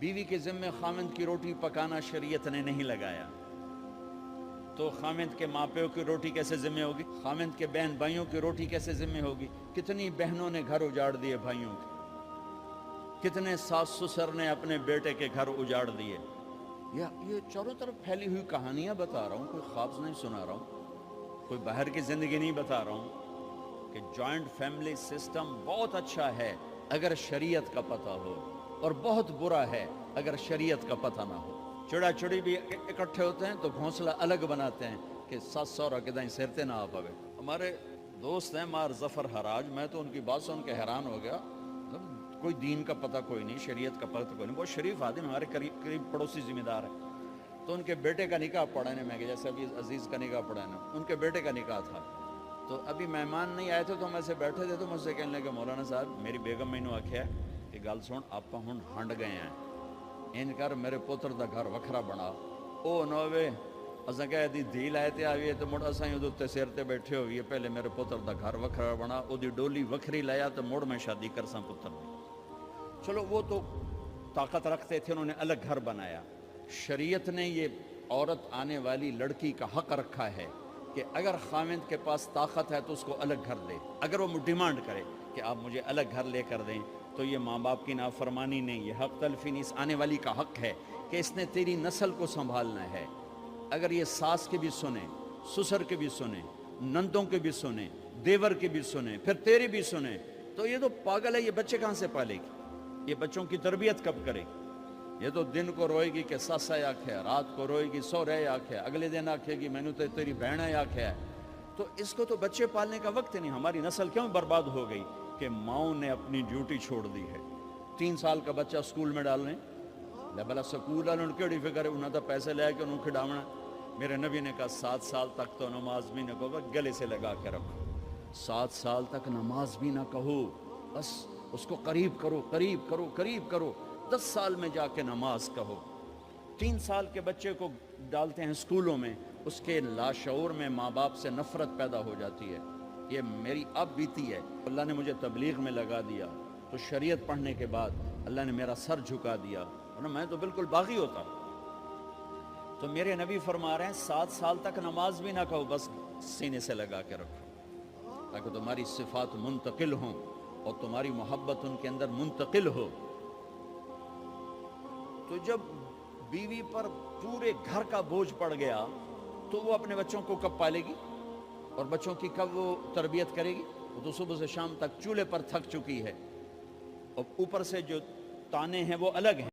بیوی کے ذمے خامند کی روٹی پکانا شریعت نے نہیں لگایا، تو خامند کے ماں پیو کی روٹی کیسے ذمہ ہوگی؟ خامند کے بہن بھائیوں کی روٹی کیسے ذمہ ہوگی؟ کتنی بہنوں نے گھر اجاڑ دیے بھائیوں کے، کتنے ساس سسر نے اپنے بیٹے کے گھر اجاڑ دیے۔ یہ چاروں طرف پھیلی ہوئی کہانیاں بتا رہا ہوں، کوئی خواب نہیں سنا رہا ہوں، کوئی باہر کی زندگی نہیں بتا رہا ہوں کہ جوائنٹ فیملی سسٹم بہت اچھا ہے اگر شریعت کا پتہ ہو، اور بہت برا ہے اگر شریعت کا پتہ نہ ہو۔ چڑا چڑی بھی اکٹھے ہوتے ہیں تو گھونسلہ الگ بناتے ہیں کہ ساس سورا کے دائیں سرتے نہ آ پاوے۔ ہمارے دوست ہیں مار ظفر حراج، میں تو ان کی بات سن کے حیران ہو گیا، کوئی دین کا پتہ کوئی نہیں، شریعت کا پتہ کوئی نہیں، بہت شریف آدمی، ہمارے قریب پڑوسی ذمہ دار ہے۔ تو ان کے بیٹے کا نکاح پڑھانے میں گیا، جیسے ابھی عزیز کا نکاح پڑھانا، ان کے بیٹے کا نکاح تھا، تو ابھی مہمان نہیں آئے تھے تو ہم ایسے بیٹھے تھے، تو مجھ سے کہنے لگے مولانا صاحب میری بیگم مینوں آکھیا کہ گل سن آپ ہن ہنڈ گئے ہیں، ان کر میرے پوتر دا گھر وکھرا بنا، او نہ ہوئے اساں کہے دی دھی لائے تے آئیے تو مڑ اساں ادھر تے سر تے بیٹھے ہوئیے، پہلے میرے پوتر دا گھر وکھرا بنا، او دی ڈولی وکھری لایا تو مڑ میں شادی کرساں پتر دی۔ چلو وہ تو طاقت رکھتے تھے، انہوں نے الگ گھر بنایا۔ شریعت نے یہ عورت آنے والی لڑکی کا حق رکھا ہے کہ اگر خاوند کے پاس طاقت ہے تو اس کو الگ گھر دے، اگر وہ ڈیمانڈ کرے کہ آپ مجھے الگ گھر لے کر دیں، تو یہ ماں باپ کی نافرمانی نہیں، یہ حق تلفی نہیں، اس آنے والی کا حق ہے کہ اس نے تیری نسل کو سنبھالنا ہے۔ اگر یہ ساس کے بھی سنیں، سسر کے بھی سنیں، نندوں کے بھی سنیں، دیور کے بھی سنیں، پھر تیرے بھی سنیں، تو یہ تو پاگل ہے، یہ بچے کہاں سے پالے گی؟ یہ بچوں کی تربیت کب کرے گی؟ یہ تو دن کو روئے گی کہ ساسا آکھے، رات کو روئے گی سورے آکھے، اگلے دن آکھے گی میں نے تو تیری بہن آکھے ہے۔ تو اس کو تو بچے پالنے کا وقت نہیں۔ ہماری نسل کیوں برباد ہو گئی؟ کہ ماؤں نے اپنی ڈیوٹی چھوڑ دی ہے۔ 3 سال کا بچہ سکول میں ڈالنے بلا سکول والوں کیڑی فکر ہے، انہوں نے پیسے لے کے انہوں کھڈاونا۔ میرے نبی نے کہا 7 سال تک تو نماز بھی نہ کہو، گلے سے لگا کے رکھو، 7 سال تک نماز بھی نہ کہو، بس اس کو قریب کرو قریب کرو قریب کرو، 10 سال میں جا کے نماز کہو۔ 3 سال کے بچے کو ڈالتے ہیں سکولوں میں، اس کے لاشعور میں ماں باپ سے نفرت پیدا ہو جاتی ہے۔ یہ میری اب بیتی ہے، اللہ نے مجھے تبلیغ میں لگا دیا تو شریعت پڑھنے کے بعد اللہ نے میرا سر جھکا دیا، ورنہ میں تو بالکل باغی ہوتا۔ تو میرے نبی فرما رہے ہیں 7 سال تک نماز بھی نہ کہو، بس سینے سے لگا کے رکھو، تاکہ تمہاری صفات منتقل ہوں اور تمہاری محبت ان کے اندر منتقل ہو۔ تو جب بیوی پر پورے گھر کا بوجھ پڑ گیا تو وہ اپنے بچوں کو کب پالے گی اور بچوں کی کب وہ تربیت کرے گی؟ وہ تو صبح سے شام تک چولہے پر تھک چکی ہے، اور اوپر سے جو تانے ہیں وہ الگ ہیں۔